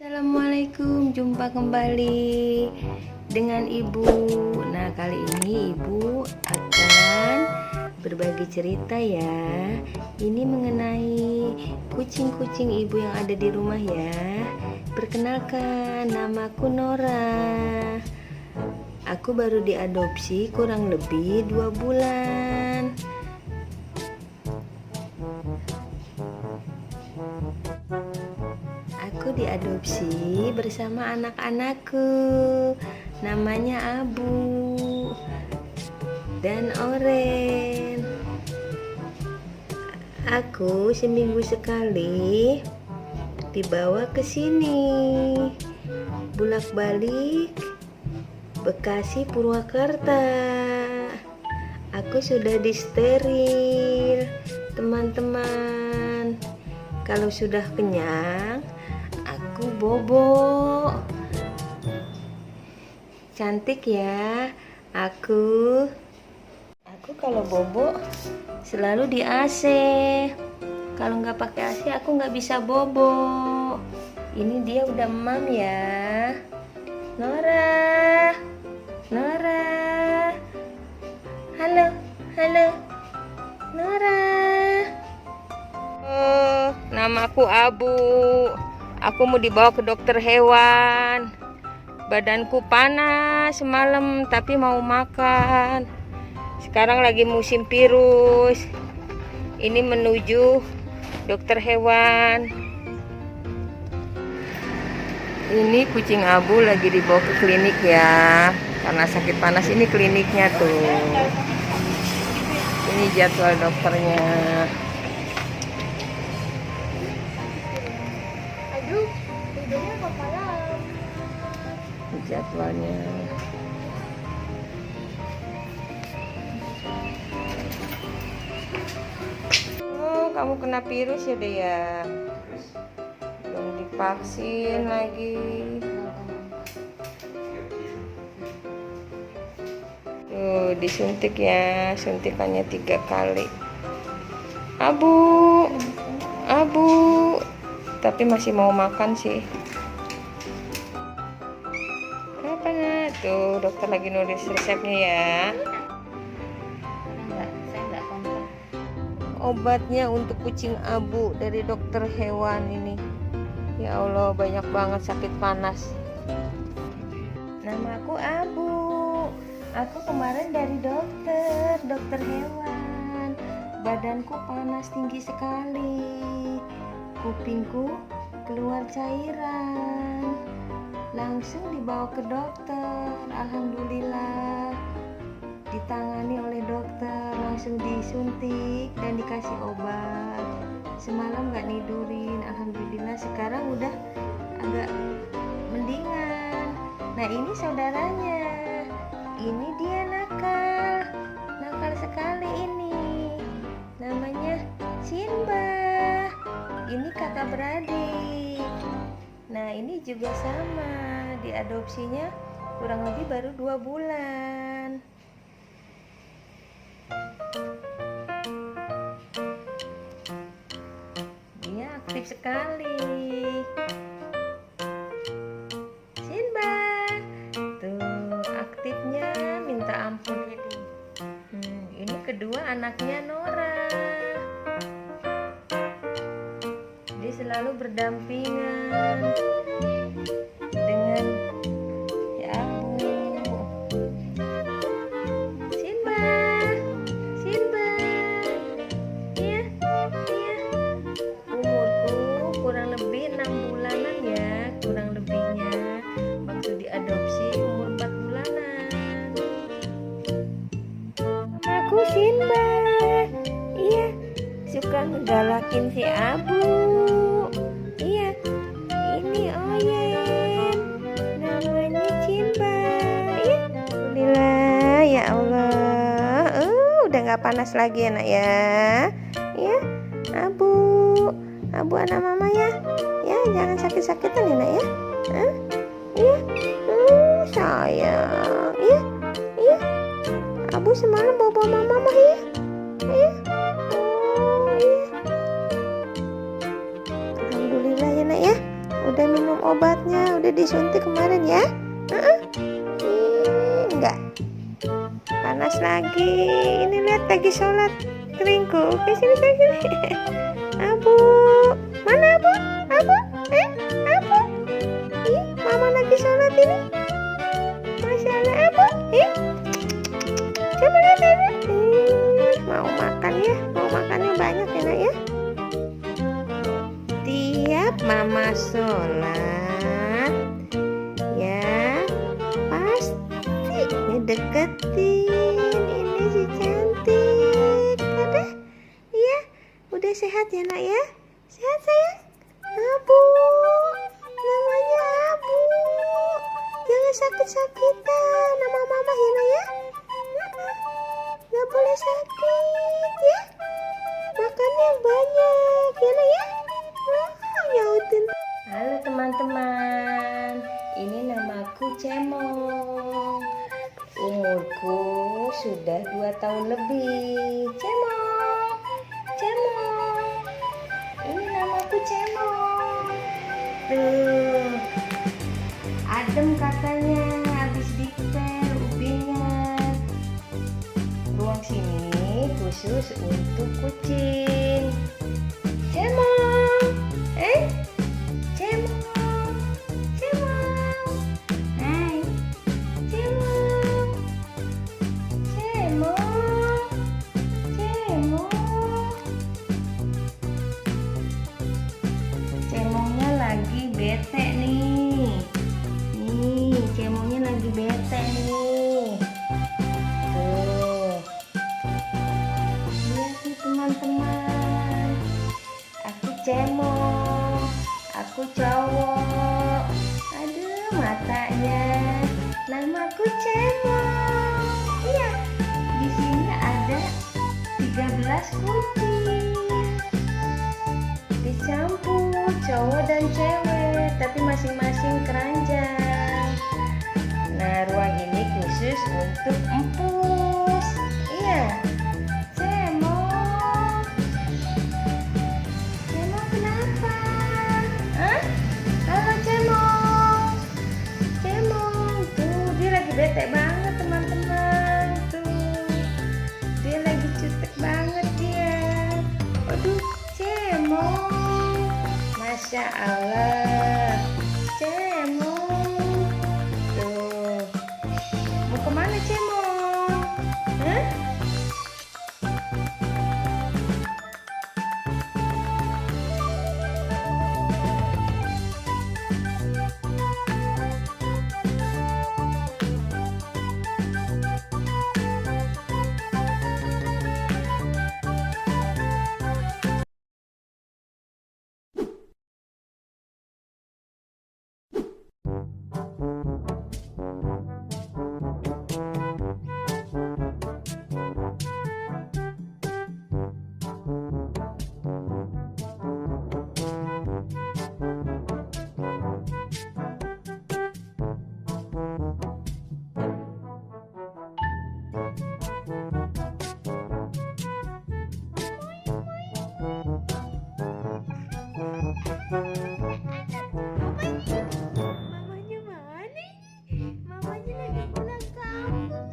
Assalamualaikum, jumpa kembali dengan Ibu. Nah, kali ini Ibu akan berbagi cerita ya. Ini mengenai kucing-kucing Ibu yang ada di rumah ya. Perkenalkan, namaku Nora. Aku baru diadopsi kurang lebih 2 bulan. Aku diadopsi bersama anak-anakku, namanya Abu dan Oren. Aku seminggu sekali dibawa ke sini, bolak-balik Bekasi Purwakarta. Aku sudah disteril, teman-teman. Kalau sudah kenyang, aku bobo. Cantik ya. Aku kalau bobo selalu di AC. Kalau nggak pakai AC aku nggak bisa bobo. Ini dia udah mam ya. Nora, halo Nora. Namaku Abu. Aku mau dibawa ke dokter hewan. Badanku panas semalam tapi mau makan. Sekarang lagi musim virus. Ini menuju dokter hewan. Ini kucing Abu lagi dibawa ke klinik ya. Karena sakit panas, ini kliniknya tuh. Ini jadwal dokternya. Jadwalnya. Oh, kamu kena virus ya deh ya. Belum divaksin lagi. Tuh, disuntik ya, suntikannya 3 kali. Abu, tapi masih mau makan sih. Tuh, dokter lagi nulis resepnya ya. Obatnya untuk kucing Abu dari dokter hewan ini. Ya Allah, banyak banget sakit panas. Namaku Abu. Aku kemarin dari dokter hewan. Badanku panas tinggi sekali. Kupingku keluar cairan. Langsung dibawa ke dokter. Alhamdulillah ditangani oleh dokter, langsung disuntik dan dikasih obat. Semalam gak nidurin. Alhamdulillah sekarang udah agak mendingan. Nah, ini saudaranya. Ini dia nakal sekali ini. Namanya Simba. Ini kakak beradik. Nah, ini juga sama, diadopsinya kurang lebih baru 2 bulan. Dia aktif sekali. Simba, tuh aktifnya minta ampun ini. Ini kedua anaknya Nora. Dia selalu berdampingan dengan ya Abu. Simba, iya. Umurku kurang lebih 6 bulanan ya, kurang lebihnya. Waktu diadopsi umur 4 bulanan. Aku Simba, iya, suka ngegalakin si Abu. Iya, ini Oyen, namanya Simba. Iya, alhamdulillah ya Allah. Udah nggak panas lagi anak ya. Iya, Abu anak mama ya. Ya, jangan sakit-sakitan ya nak ya. Iya, sayang. Iya. Abu semalam bawa mama ya. Iya. Alhamdulillah ya nak ya. Udah minum obat. obatnya? Udah disuntik kemarin ya? Enggak. Panas lagi. Ini lihat lagi sholat keringku. Ke sini. Abu. Mana Abu? Abu? Abu? Ih, mama lagi sholat ini. Masya Allah, Abu. Coba lihat. Mau makan ya? Mau makannya banyak ya nak ya? Tiap mama sholat ya pasti ngedeketin ini si cantik. Udah sehat ya nak ya? Sehat sayang? Abu, namanya Abu. Jangan sakit-sakitan nama mama ya nak ya? Gak boleh sakit ya? Makannya banyak ya nak ya? Nyautin. Halo teman-teman, ini namaku Cemong. Umurku sudah 2 tahun lebih. Cemong. Ini namaku Cemong. Tuh, adem katanya habis dipel ubinnya. Ruang sini khusus untuk kucing. Cemong. Cemong. Hai. Cemong. Cemongnya lagi bete nih. Cemongnya lagi bete nih. Tuh. Lihat nih teman-teman. Aku Cemong. Aku cowok. Aduh matanya. Namaku Cemong. Iya. Di sini ada 13 kucing. Dicampur cowok dan cewek, tapi masing-masing keranjang. Nah, ruang ini khusus untuk empus. Iya. Cemong kenapa? Halo Cemong. Tuh dia lagi bete banget teman-teman. Tuh dia lagi cutek banget dia. Aduh Cemong, Masya Allah. Cemong. Tuh mau kemana Cemong? Mamanya mana? Mamanya lagi pulang kampung.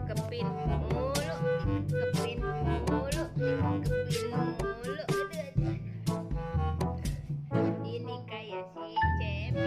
Kepin mulu. Ini kayak si Cemi.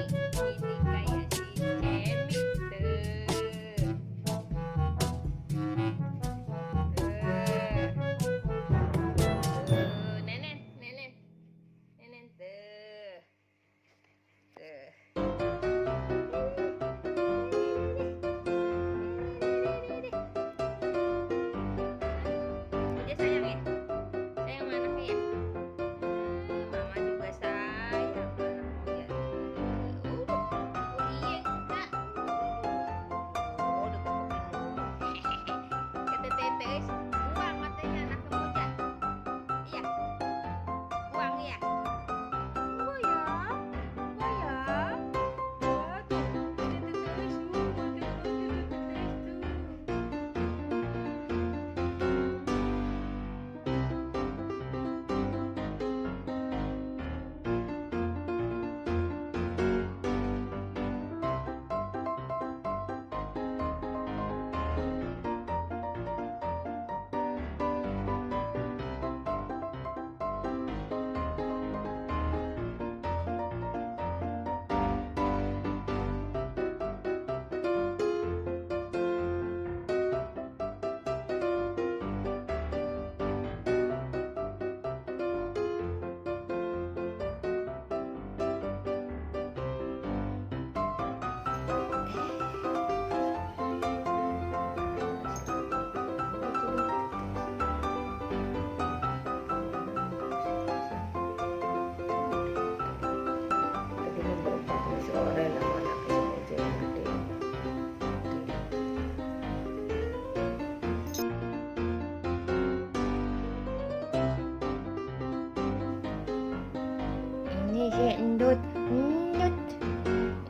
si endut, endut.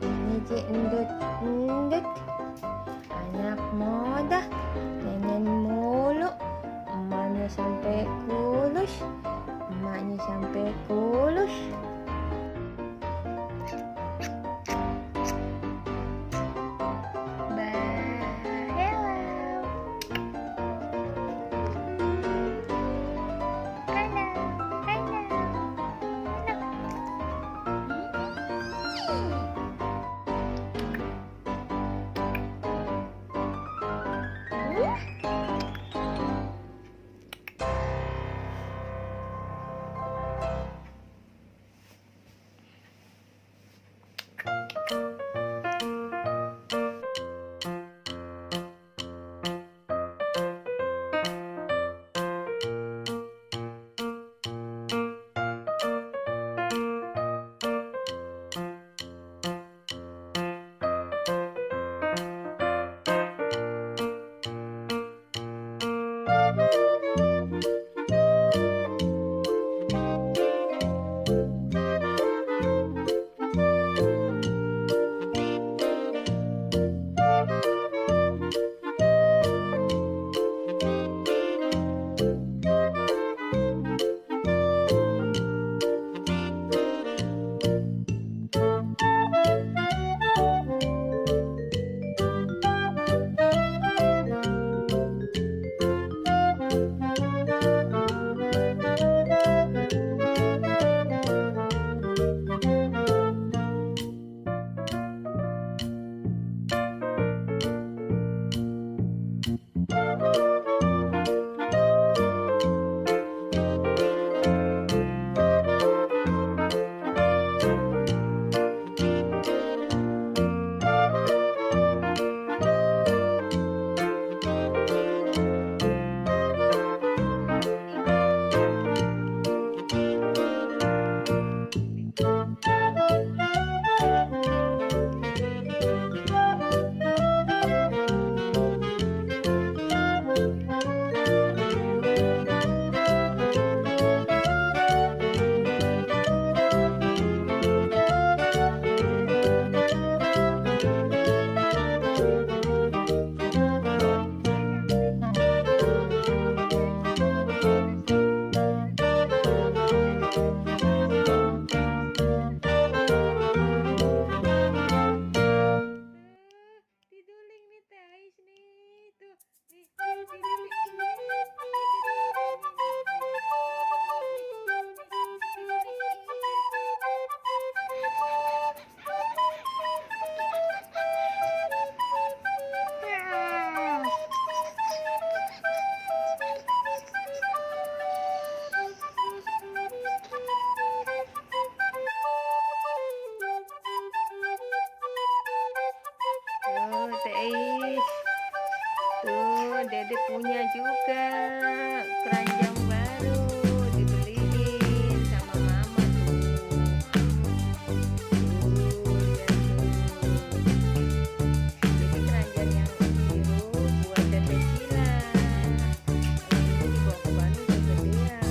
Ini si endut, endut. Anak muda, nyanyian mulu. Emaknya sampai kulus, emaknya sampai kulus. Dede punya juga keranjang baru, dibeliin sama mama tuh. Lihat tuh. Jadi keranjang yang biru buat Dede Sila. Ini dibawa ke Bandung kegedean.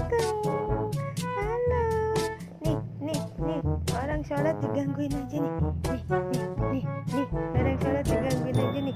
Assalamualaikum. Halo. Nih, orang sholat digangguin aja nih. Nih, orang sholat digangguin aja nih.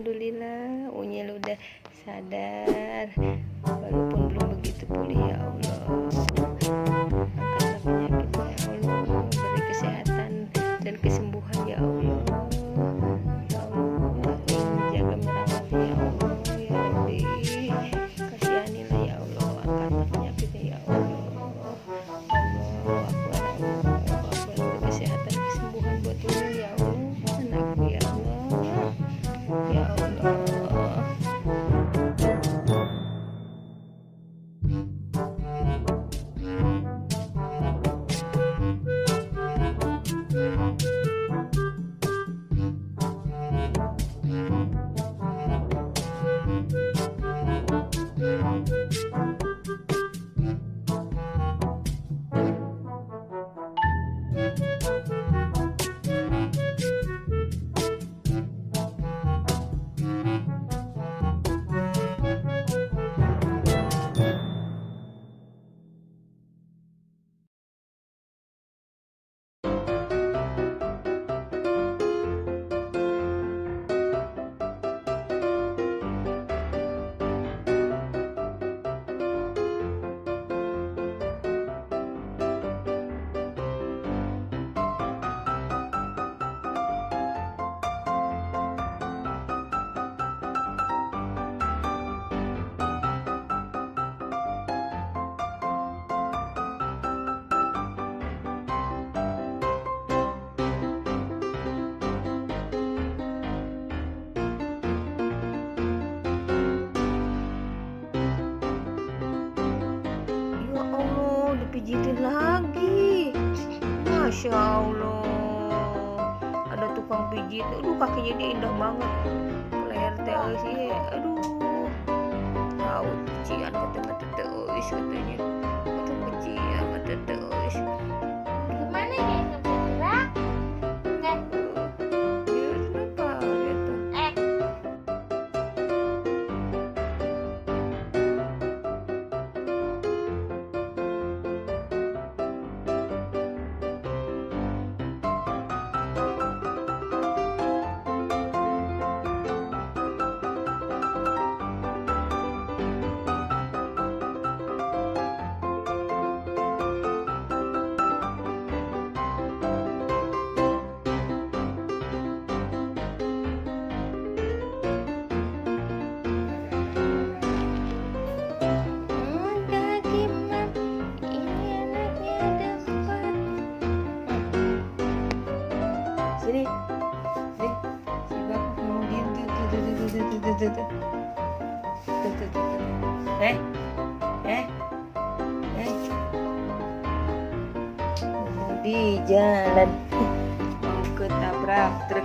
Alhamdulillah Unyil udah sadar, walaupun belum begitu pulih. Ya Allah, angkatlah penyakitnya ya Allah, beri kesehatan dan kesembuhan ya Allah. Ya Allah, jaga merawatnya ya Allah. Ya Rabbi, kasihanilah ya Allah, angkatlah penyakitnya ya Allah. Allah beri kesehatan kesembuhan buat Unyil ya Allah, anakku ya Allah. Ya Allah. Ya Allah, dipijitin lagi. Masya Allah, ada tukang pijit. Aduh, kakinya dia indah banget. Leher teh sih, aduh. Tahu kecian kata teus katanya. Kata kecian kata teus. Gimana ya nggak bisa gerak? Nggak. Dia kenapa gitu? Udah gimana? Ini anaknya dapat. Sini, si bapak mau gitu, tuh. Di jalan mau ketabrak truk.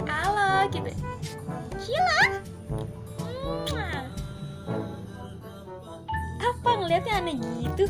Halo gitu. Gila. Apa ngeliatnya aneh gitu?